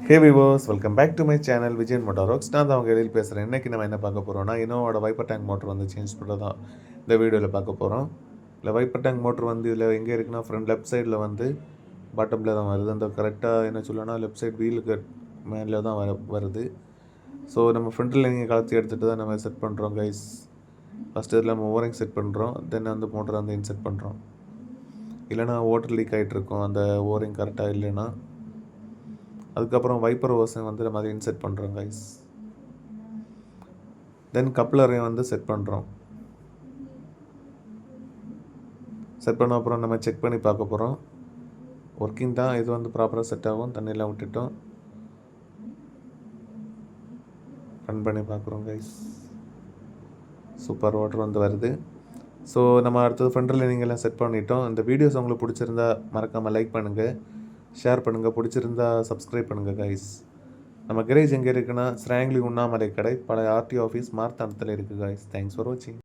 ஹே விவோஸ், welcome back to my channel Vijayan Motorox. நான் தான் அவங்க எழில் பேசுகிறேன். இன்றைக்கி நம்ம என்ன பார்க்க போகிறோம்னா, இனோவோட வைப்பர் டேங்க் மோட்டர் வந்து சேஞ்ச் பண்ணுறது தான் இந்த வீடியோவில் பார்க்க போகிறோம். இல்லை வைப்பர் டேங்க் மோட்டர் வந்து இதில் எங்கே இருக்குன்னா, ஃப்ரண்ட் லெஃப்ட் சைடில் வந்து பாட்டமில் தான் வருது. அந்த கரெக்டாக என்ன சொல்லணும்னா, லெஃப்ட் சைடு வீலுக்கு மேலே தான் வருது. ஸோ நம்ம ஃப்ரண்ட்டில் நீங்கள் கலத்தி எடுத்துகிட்டு தான் நம்ம செட் பண்ணுறோம் கைஸ். ஃபஸ்ட்டு இதில் நம்ம ஓரிங் செட் பண்ணுறோம், தென் வந்து மோட்டரை வந்து இன்செட் பண்ணுறோம். இல்லைனா வாட்டர் லீக் ஆகிட்டு இருக்கும் அந்த ஓரிங் கரெக்டாக இல்லைன்னா. அதுக்கப்புறம் வைப்பர் ஓஸை வந்து நம்ம அதை இன்செட் பண்ணுறோம் கைஸ். தென் கப்ளரையும் வந்து செட் பண்ணுறோம். செட் பண்ண அப்புறம் நம்ம செக் பண்ணி பார்க்க போகிறோம். ஒர்க்கிங் தான், இது வந்து ப்ராப்பராக செட் ஆகும். தண்ணியெலாம் விட்டுட்டோம், ரன் பண்ணி பார்க்குறோம் கைஸ். சூப்பர், வாட்டர் வந்து வருது. ஸோ நம்ம அடுத்தது ஃப்ரண்டில் நீங்கள்லாம் செட் பண்ணிட்டோம். இந்த வீடியோஸ் உங்களுக்கு பிடிச்சிருந்தா மறக்காமல் லைக் பண்ணுங்கள், ஷேர் பண்ணுங்கள், பிடிச்சிருந்தா சப்ஸ்கிரைப் பண்ணுங்கள் கைஸ். நம்ம கரேஜ் எங்கே இருக்குன்னா, ஸ்ராங்லி உண்ணாமலை கடை, பழைய ஆர்டி ஆஃபீஸ் மார்த்தாண்டத்தில் இருக்குது கைஸ். தேங்க்ஸ் ஃபார் வாட்சிங்.